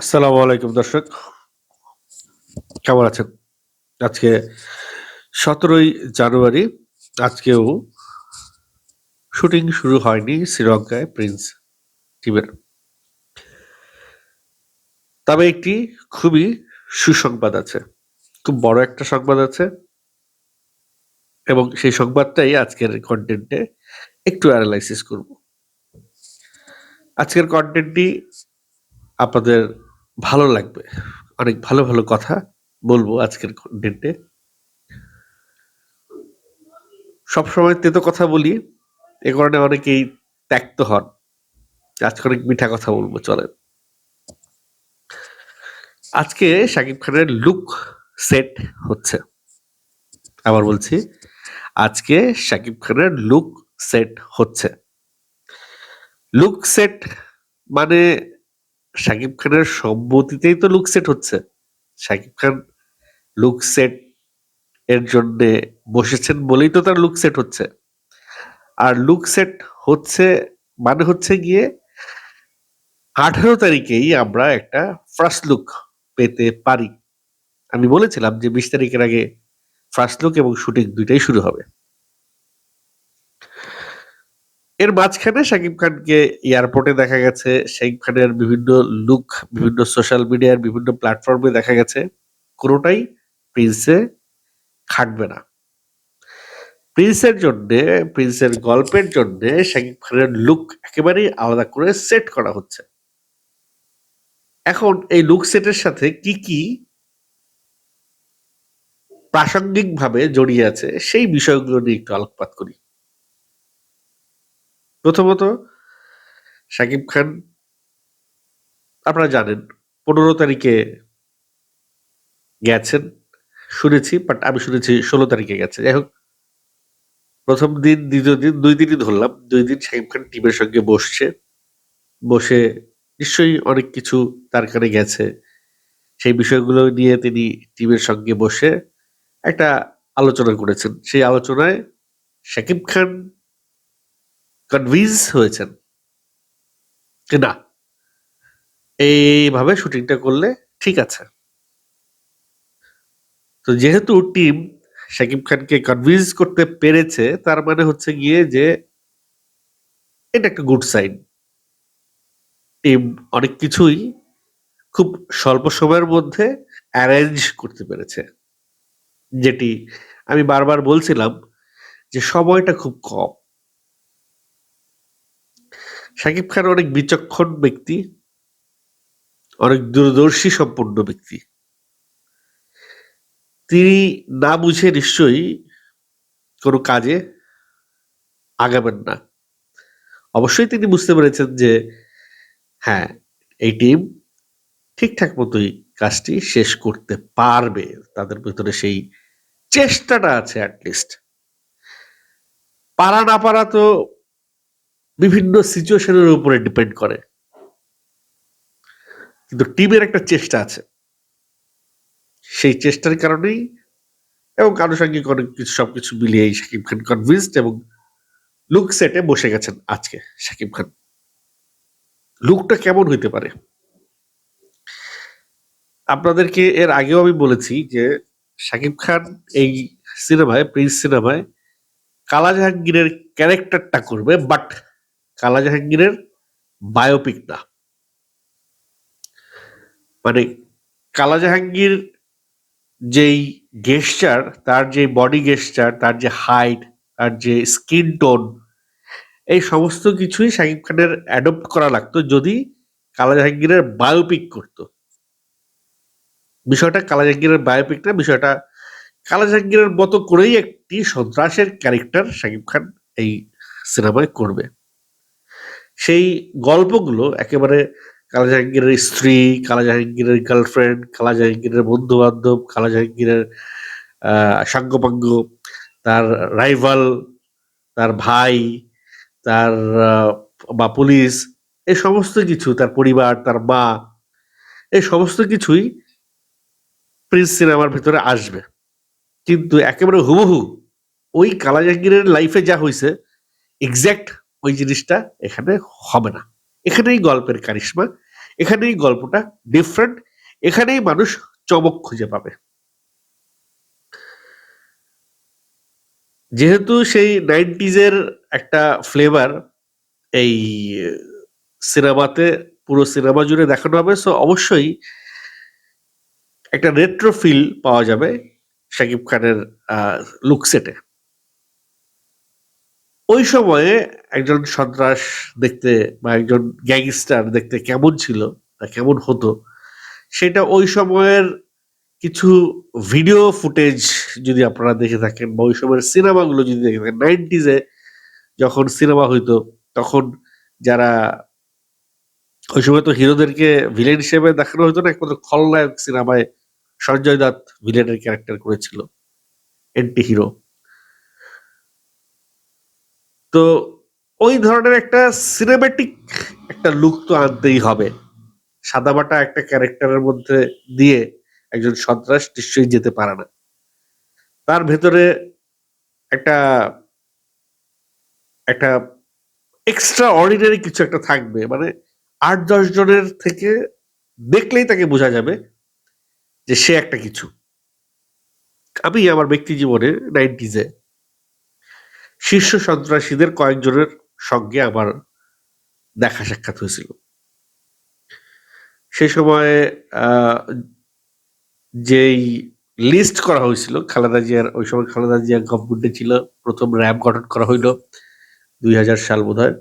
আসসালামু আলাইকুম দর্শক, কেমন আছেন? আজকে ১৭ই জানুয়ারি। আজকেও শুটিং শুরু হয়নি শ্রীলঙ্কায় প্রিন্স টিমের। তবে একটি খুবই সুসংবাদ আছে। খুব বড় একটা সংবাদ আছে এবং সেই সংবাদটাই আজকের কনটেন্টে একটু অ্যানালাইসিস করব। আজকের কনটেন্টটি আপনাদের ভালো লাগবে। অনেক ভালো, ভালো কথা বলবো আজকের কনটেন্টে। সবসময় তেতো কথা বলি, এ কারণে অনেকেই ত্যক্ত হন। আজকে অনেক মিঠা কথা বলবো, চলেন। আজকে শাকিব খানের লুক সেট হচ্ছে। আবার বলছি, আজকে শাকিব খানের লুক সেট হচ্ছে। লুক সেট মানে শাকিব খানের সম্মতিতেই তো লুক সেট হচ্ছে। শাকিব খান লুক সেট এর জন্য বসেছেন বলেই তো তার লুক সেট হচ্ছে। আর লুক সেট হচ্ছে মানে হচ্ছে গিয়ে 18 তারিখেই আমরা একটা ফার্স্ট লুক পেতে পারি। আমি বলেছিলাম যে 20 তারিখের আগে ফার্স্ট লুক এবং শুটিং দুইটাই শুরু হবে। এর মাঝখানে শাকিব খানকে এয়ারপোর্টে দেখা গেছে, শাকিব খানের বিভিন্ন লুক বিভিন্ন সোশ্যাল মিডিয়ার বিভিন্ন প্ল্যাটফর্মে দেখা গেছে, কোনোটাই প্রিন্সে খাটবে না। প্রিন্সের জন্যে, প্রিন্সের গল্পের জন্যে শাকিব খানের লুক একেবারেই আলাদা করে সেট করা হচ্ছে। এখন এই লুক সেটের সাথে কি কি প্রাসঙ্গিকভাবে জড়িয়ে আছে সেই বিষয়গুলো নিয়ে একটু আলোকপাত করি। প্রথমত, শাকিব খান আপনারা জানেন 15 তারিখে গেছেন শুনেছি, বাট আমি শুনেছি 16 তারিখে গেছে। যাই হোক, প্রথম দিন, দ্বিতীয় দিন, 2 দিনই ধরলাম। 2 দিন শাকিব খান টিমের সঙ্গে বসছে। বসে নিশ্চয়ই অনেক কিছু তার কানে গেছে। সেই বিষয়গুলো নিয়ে তিনি টিমের সঙ্গে বসে একটা আলোচনা করেছেন। সেই আলোচনায় শাকিব খান কনভিন্স হয়েছেন যে না, এইভাবে শুটিংটা করলে ঠিক আছে। তো যেহেতু টিম শাকিব খানকে কনভিন্স করতে পেরেছে, তার মানে হচ্ছে গিয়ে যে এটা একটা গুড সাইন। টিম অনেক কিছুই খুব স্বল্প সময়ের মধ্যে অ্যারেঞ্জ করতে পেরেছে। যেটি আমি বারবার বলছিলাম যে সময়টা খুব কম। শাকিব খান অনেক বিচক্ষণ ব্যক্তি, অনেক দূরদর্শী সম্পন্ন ব্যক্তি। তিনি না বুঝে নিশ্চয়ই কোনো কাজে আগাবেন না। অবশ্যই তিনি বুঝতে পেরেছেন যে হ্যাঁ, এই টিম ঠিকঠাক মতোই কাজটি শেষ করতে পারবে। তাদের ভেতরে সেই চেষ্টাটা আছে অ্যাটলিস্ট। পারা না পারা তো বিভিন্ন সিচুয়েশনের উপরে ডিপেন্ড করে। কিন্তু টিমের একটা চেষ্টা আছে। সেই চেষ্টার কারণেই এবং আনুষঙ্গিক অনেক কিছু সবকিছু মিলিয়েই শাকিব খান কনভিন্সড এবং লুক সেটে বসে গেছেন আজকে শাকিব খান। লুকটা কেমন হইতে পারে? আপনাদেরকে এর আগেও আমি বলেছি যে শাকিব খান এই সিনেমায়, প্রিন্স সিনেমায় কালা জাহাঙ্গীরের ক্যারেক্টারটা করবে, বাট কালা জাহাঙ্গীরের বায়োপিক না। মানে কালা জাহাঙ্গীর যেই গেস্টার, তার যে বডি গেস্টার, তার যে হাইট, তার যে স্কিন টোন, এই সমস্ত কিছুই শাকিব খানের অ্যাডপ্ট করা লাগতো যদি কালা জাহাঙ্গীরের বায়োপিক করতো। বিষয়টা কালা জাহাঙ্গীরের বায়োপিক না, বিষয়টা কালা জাহাঙ্গীরের মতো করেই একটি সন্ত্রাসের ক্যারেক্টার শাকিব খান এই সিনেমায় করবে। সেই গল্পগুলো একেবারে কালা জাহাঙ্গীরের স্ত্রী, কালা জাহাঙ্গীরের গার্লফ্রেন্ড, কালা জাহাঙ্গীরের বন্ধু-বান্ধব, কালা জাহাঙ্গীরের সাঙ্গপাঙ্গ, তার রাইভাল, তার ভাই, তার বা পুলিশ, এই সমস্ত কিছু, তার পরিবার, তার মা, এই সমস্ত কিছুই প্রিন্স সিনেমার ভেতরে আসবে। কিন্তু একেবারে হুবহু ওই কালা জাহাঙ্গীরের লাইফে যা হইছে, এক্সাক্ট ওই জিনিসটা এখানে হবে না। এখানেই গল্পের কারিশমা, এখানেই গল্পটা ডিফারেন্ট, এখানেই মানুষ চমক খুঁজে পাবে। যেহেতু সেই 90s একটা ফ্লেভার এই সিনেমাতে পুরো সিনেমা জুড়ে দেখানো হবে, সো অবশ্যই একটা রেট্রো ফিল পাওয়া যাবে শাকিব খানের লুক সেটে। ওই সময়ে একজন সন্ত্রাস দেখতে বা একজন গ্যাংস্টার দেখতে কেমন ছিল বা কেমন হতো, সেটা ওই সময়ের কিছু ভিডিও ফুটেজ যদি আপনারা দেখে থাকেন বা ওই সময়ের সিনেমাগুলো যদি দেখে থাকেন, 90s যখন সিনেমা হইতো তখন যারা ওই সময় তো হিরোদেরকে ভিলেন হিসেবে দেখানো হতো না, একমাত্র খলনায়ক সিনেমায় সঞ্জয় দত্ত ভিলেনের ক্যারেক্টার করেছিল, এন্টি হিরো। তো ওই ধরনের একটা সিনেম্যাটিক একটা লুক তো আনতেই হবে। সাদামাটা একটা ক্যারেক্টারের মধ্যে দিয়ে একজন সন্ত্রাস নিশ্চয়ই যেতে পারে না, তার ভেতরে একটা একটা এক্সট্রা অর্ডিনারি কিছু একটা থাকবে, মানে 8-10 জনের থেকে দেখলেই তাকে বোঝা যাবে যে সে একটা কিছু। আমি আমার ব্যক্তি জীবনে 90s শীর্ষ সন্ত্রাসীদের কয়েকজনের সঙ্গে আমার দেখা সাক্ষাৎ হয়েছিল। সে সময়ে যেই লিস্ট করা হয়েছিল খালেদা জিয়ার, ওই সময় খালেদা জিয়া গভর্নমেন্টে ছিল, প্রথম র্যাব গঠন করা হইল 2000 সাল বোধহয়।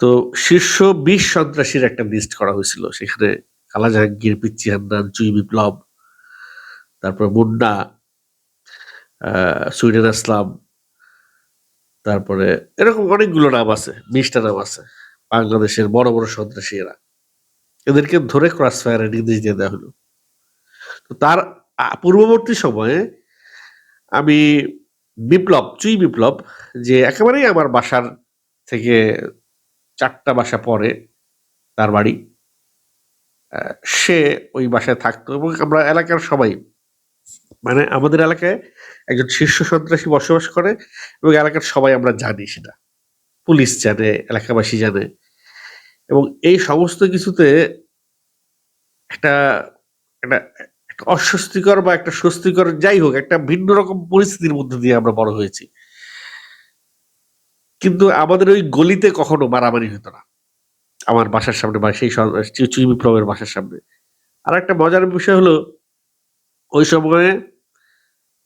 তো শীর্ষ 20 সন্ত্রাসীর একটা লিস্ট করা হয়েছিল, সেখানে কালা জাহাঙ্গীর, পিচ্চি হান্নান, জুই বিপ্লব, তারপর মুন্না, সুইডেন আসলাম, তারপরে এরকম অনেকগুলো নাম আছে, 20টা নাম আছে বাংলাদেশের বড় বড় সন্ত্রাসী এরা। এদেরকে ধরে ক্রস ফায়ারের নির্দেশ দিয়ে দেওয়া হলো। তো তার পূর্ববর্তী সময়ে আমি চুই বিপ্লব, যে একেবারেই আমার বাসার থেকে 4টা বাসা পরে তার বাড়ি, সে ওই বাসায় থাকতো এবং আমরা এলাকার সবাই, মানে আমাদের এলাকায় একজন শীর্ষ সন্ত্রাসী বসবাস করে এবং এলাকার সবাই আমরা জানি, সেটা পুলিশ জানে, এলাকাবাসী জানে। এবং এই সমস্ত কিছুতে একটা একটা একটা অস্বস্তিকর বা একটা স্বস্তিকর, যাই হোক, একটা ভিন্ন রকম পরিস্থিতির মধ্যে দিয়ে আমরা বড় হয়েছি। কিন্তু আমাদের ওই গলিতে কখনো মারামারি হতো না আমার বাসার সামনে বা সেই চুই বিপ্লবের বাসার সামনে। আর একটা মজার বিষয় হলো, ওই সময়ে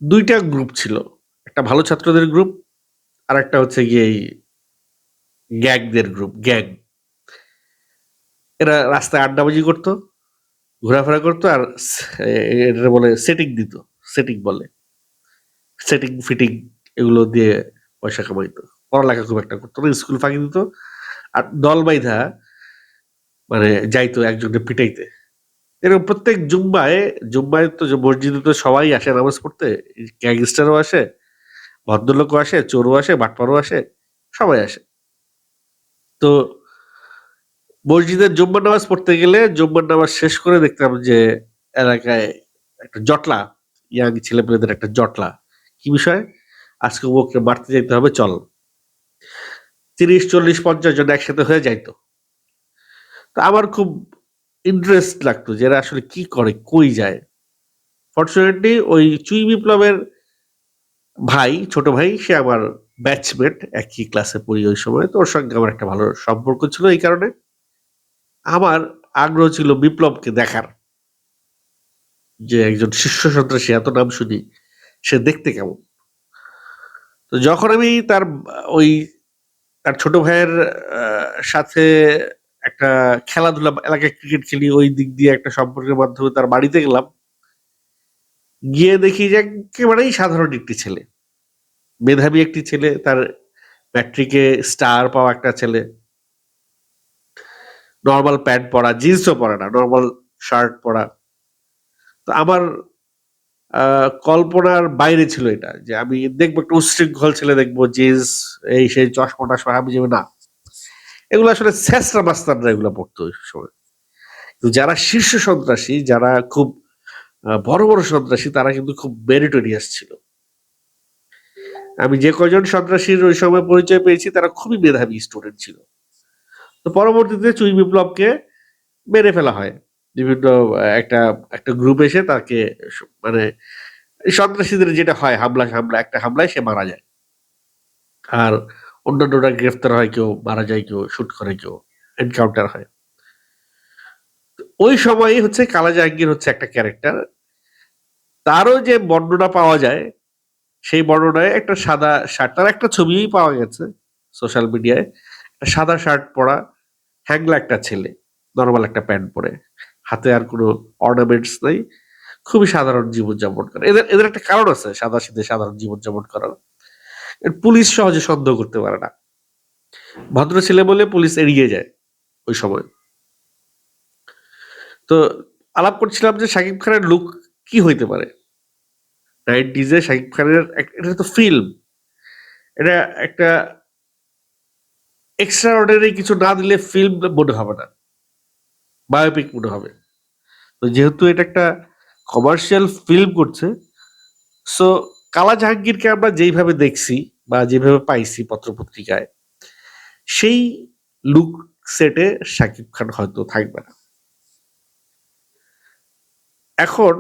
2টা গ্রুপ ছিল, একটা ভালো ছাত্রদের গ্রুপ, আর একটা হচ্ছে গিয়ে এই গ্যাংদের গ্রুপ, গ্যাং। এরা রাস্তায় আড্ডাবাজি করতো, ঘোরাফেরা করতো, আর এটা বলে সেটিং দিত, সেটিং বলে, সেটিং ফিটিং এগুলো দিয়ে পয়সা কামাইতো। পড়ালেখা খুব একটা করতো না, স্কুল ফাঁকি দিত, আর দল বাইধা মানে যাইতো একজনকে পিটাইতে। এরকম প্রত্যেক জুম্মায় তো মসজিদে তো সবাই আসে নামাজ পড়তে, গ্যাংস্টারও আসে, ভদ্রলোকও আসে, চোরও আসে, বাটপারও আসে, সবাই আসে। তো মসজিদের জুম্মার নামাজ পড়তে গেলে জুম্মার নামাজ শেষ করে দেখতাম যে এলাকায় একটা জটলা, ইয়াং ছেলেপেলেদের একটা জটলা। কি বিষয়? আজকে ওকে মারতে যাইতে হবে, চল। 30, 40, 50 জন একসাথে হয়ে যাইতো। তো আমার খুব ইন্টারেস্ট লাগতো যে এরা আসলে কি করে, কই যায়। ফরচুনেটলি ওই চুই বিপ্লবের ভাই, ছোট ভাই, সে আমার ব্যাচমেট, একই ক্লাসে পড়ি ওই সময়। তো ওর সঙ্গে আমার একটা ভালো সম্পর্ক ছিল, এই কারণে আমার আগ্রহ ছিল বিপ্লবকে দেখার, যে একজন শীর্ষ সন্ত্রাসী, এত নাম শুনি, সে দেখতে কেমন। তো যখন আমি ওই তার ছোট ভাইয়ের সাথে একটা খেলাধুলা, এলাকায় ক্রিকেট খেলি, ওই দিক দিয়ে একটা সম্পর্কের মাধ্যমে তার বাড়িতে গেলাম, গিয়ে দেখি যে একেবারেই সাধারণ একটি ছেলে, মেধাবী একটি ছেলে, তার ম্যাট্রিকে স্টার পাওয়া একটা ছেলে, নর্মাল প্যান্ট পরা, জিন্সও পরে না, নর্মাল শার্ট পরা। তো আমার কল্পনার বাইরে ছিল এটা, যে আমি দেখবো একটা উচ্ছৃঙ্খল ছেলে, দেখবো জিন্স, এই সেই চশমা টশমা, আমি যাবে না। এগুলো আসলে ছেঁচড়া মাস্তানরা এগুলো পড়তো ওই সময়। কিন্তু যারা শীর্ষ সন্ত্রাসী, যারা খুব বড় বড় সন্ত্রাসী, তারা কিন্তু খুব মেরিটোরিয়াস ছিল। আমি যে কয়জন সন্ত্রাসীর ওই সময় পরিচয় পেয়েছি, তারা খুবই মেধাবী স্টুডেন্ট ছিল। তো পরবর্তীতে চুই বিপ্লবকে মেরে ফেলা হয়। বিভিন্ন একটা একটা গ্রুপ এসে তাকে মানে সন্ত্রাসীদের যেটা হয় হামলা একটা হামলায় সে মারা যায়। আর অন্যান্যরা গ্রেফতার হয়, কেউ মারা যায়, কেউ শুট করে, কেউ এনকাউন্টার হয়। ওই সময়ই হচ্ছে কালা জাহাঙ্গীর হচ্ছে একটা ক্যারেক্টার। তারও যে বর্ণনা পাওয়া যায়, সেই বর্ণনায় একটা সাদা শার্ট, তার একটা ছবিই পাওয়া গেছে সোশ্যাল মিডিয়ায়। সাদা শার্ট পরা হ্যাংলা একটা ছেলে, নরমাল একটা প্যান্ট পরে, হাতে আর কোনো অর্নামেন্টস নাই, খুবই সাধারণ জীবনযাপন করে। এদের এদের একটা কারণ আছে সাদাসিধে সাধারণ জীবনযাপন করার। পুলিশ সহজে সন্দেহ করতে পারে না। ভদ্র ছেলে বলে পুলিশ এড়িয়ে যায় ওই সময়। তো আলাপ করছিলাম যে শাকিব খানের লুক কি হইতে পারে। 90s শাকিব খানের এটা তো ফিল্ম, এটা একটা এক্সট্রা অর্ডিনারি কিছু না দিলে ফিল্ম মনে হবে না, বায়োপিক মনে হবে। তো যেহেতু এটা একটা কমার্শিয়াল ফিল্ম করছে, সো কালা জাহাঙ্গীরকে আমরা যেইভাবে দেখছি বা যেভাবে পাইছি পত্রপত্রিকায়, সেই লুক সেটে শাকিব খান হয়তো থাকবে না। এখন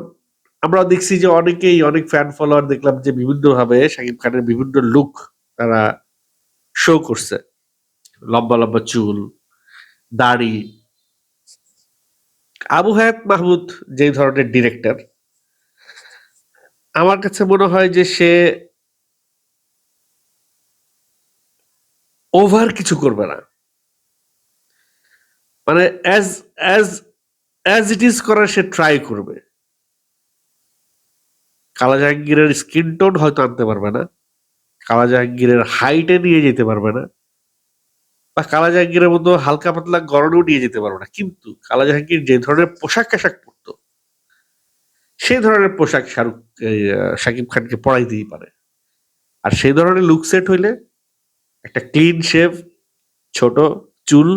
আমরা দেখছি যে অনেকেই, অনেক ফ্যান ফলোয়ার দেখলাম যে বিভিন্নভাবে শাকিব খানের বিভিন্ন লুক তারা শো করছে। লম্বা লম্বা চুল, দাড়ি। আবু হায়াত মাহমুদ যে ধরনের ডিরেক্টর, আমার কাছে মনে হয় যে সে ওভার কিছু করবে না। মানে as as as it is করার সে ট্রাই করবে। কালা জাহাঙ্গীরের স্কিন টোন হয়তো আনতে পারবে না, কালা জাহাঙ্গীরের হাইটে নিয়ে যেতে পারবে না, বা কালা জাহাঙ্গীরের মতো হালকা পাতলা গড়নেও নিয়ে যেতে পারবে না, কিন্তু কালা জাহাঙ্গীর যে ধরনের পোশাক আশাক পরতো, সেই ধরনের পোশাক শাকিব খানকে পরাইতেই পারে। আর সেই ধরনের লুক সেট হইলে একটা ক্লিন শেভ, ছোট চুল,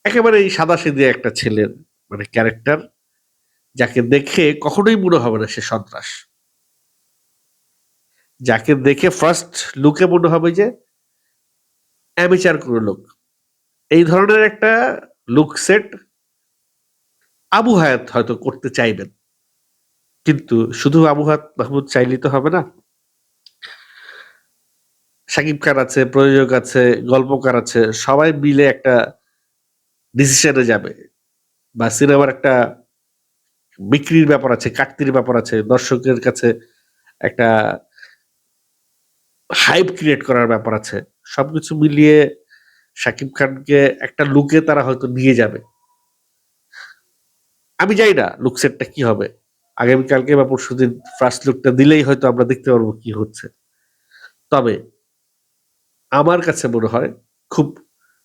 একেবারে এই সাদা সিধে একটা ছেলের মানে ক্যারেক্টার, যাকে দেখে কখনোই মনে হবে না সে সন্ত্রাস, যাকে দেখে ফার্স্ট লুকে মনে হবে যে অ্যামেচার কোনো লোক। এই ধরনের একটা লুক সেট আবু হায়াত হয়তো করতে চাইবেন, কিন্তু শুধু আবু হায়াত মাহমুদ চাইলেই তো হবে না। শাকিব খান আছে, প্রযোজক আছে, গল্পকার আছে, সবাই মিলে একটা ডিসিশনে যাবে, বা সিনেমার একটা বিক্রির ব্যাপার আছে, কাটতির ব্যাপার আছে, দর্শকের কাছে একটা হাইপ ক্রিয়েট করার ব্যাপার আছে। সবকিছু মিলিয়ে শাকিব খানকে একটা লুকে তারা হয়তো নিয়ে যাবে। আমি জানি না লুক সেটটা কি হবে, আগামীকালকে বা পরশুদিন ফার্স্ট লুকটা দিলেই হয়তো আমরা দেখতে পারবো কি হচ্ছে। তবে আমার কাছে মনে হয় খুব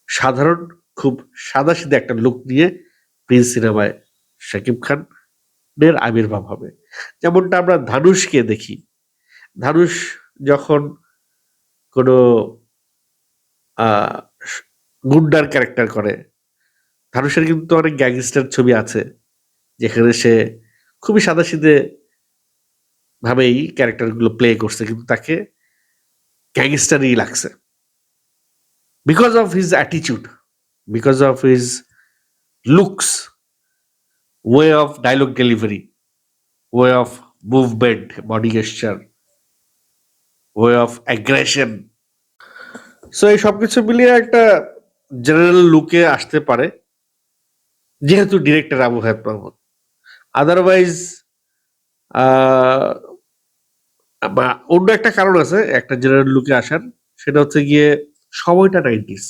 সাধারণ, খুব সাদাসিধে একটা লুক নিয়ে প্রিন্স সিনেমায় শাকিব খানের আবির্ভাব হবে। যেমনটা আমরা ধানুষকে দেখি, ধানুষ যখন কোনো আহ গুন্ডার ক্যারেক্টার করে, ধানুষের কিন্তু অনেক গ্যাংস্টার ছবি আছে যেখানে সে খুবই সাদাসিধে ভাবেই ক্যারেক্টার গুলো প্লে করছে, কিন্তু তাকে গ্যাংস্টারই লাগছে because of his attitude, because of his looks, way of dialogue delivery, way of movement, body gesture, way of aggression. So এই সবকিছু মিলিয়ে একটা জেনারেল লুকে আসতে পারে, যেহেতু ডিরেক্টর আবু হায়াত মাহমুদ। আদারওয়াইজ বা অন্য একটা কারণ আছে একটা জেনারেল লুকে আসার, সেটা হচ্ছে গিয়ে সময়টা 90s।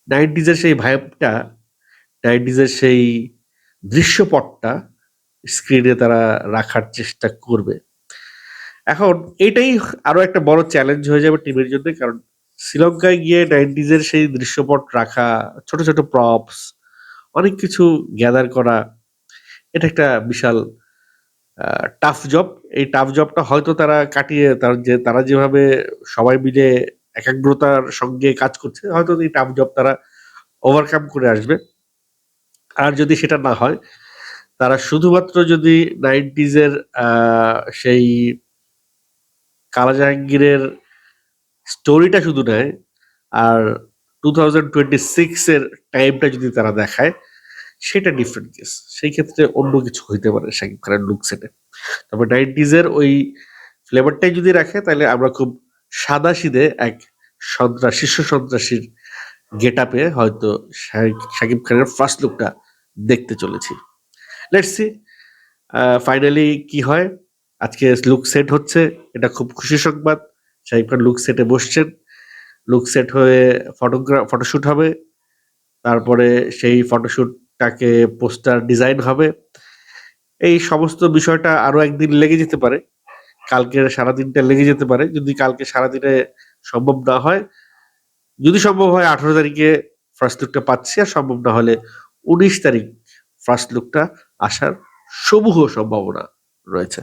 90s এর সেই ভাইবটা, 90s এর সেই দৃশ্যপটটা স্ক্রিনে তারা রাখার চেষ্টা করবে। এখন এটাই আরো একটা বড় চ্যালেঞ্জ হয়ে যাবে টিমের জন্য, কারণ শ্রীলঙ্কায় গিয়ে 90s এর সেই দৃশ্যপট রাখা, ছোট ছোট প্রপস, অনেক কিছু গ্যাদার করা, এটা একটা বিশাল টাফ জব। এই টাফ জবটা হয়তো তারা কাটিয়ে, তারা যেভাবে সবাই মিলে একাগ্রতার সঙ্গে কাজ করছে, হয়তো এই টাফ জব তারা ওভারকাম করে আসবে। আর যদি সেটা না হয়, তারা শুধুমাত্র যদি 90s এর সেই কালা জাহাঙ্গীরের স্টোরিটা শুধু নেয়, আর 2026 এর টাইমটা যদি তারা দেখায়, সেটা ডিফারেন্ট কেস। সেই ক্ষেত্রে অন্য কিছু হইতে পারে শাকিব খানের লুক সেটে। তবে 90s এর ওই ফ্লেভারটাই যদি রাখে, তাহলে আমরা খুব সাদাসিধে এক শীর্ষ সন্ত্রাসীর গেট আপে হয়তো শাকিব খানের ফার্স্ট লুকটা দেখতে চলেছি। লেটস সি ফাইনালি কি হয়। আজকে লুক সেট হচ্ছে, এটা খুব খুশি সংবাদ। শাকিব খান লুক সেটে বসছেন, লুক সেট হয়ে ফটোশুট হবে, তারপরে সেই ফটোশুটটাকে পোস্টার ডিজাইন হবে। এই সমস্ত বিষয়টা আরো একদিন লেগে যেতে পারে, কালকে সারাদিনটা লেগে যেতে পারে। যদি কালকে সারাদিনে সম্ভব না হয়, যদি সম্ভব হয় 18 তারিখে ফার্স্ট লুকটা পাচ্ছি, আর সম্ভব না হলে 19 তারিখ ফার্স্ট লুকটা আসার সমূহ সম্ভাবনা রয়েছে।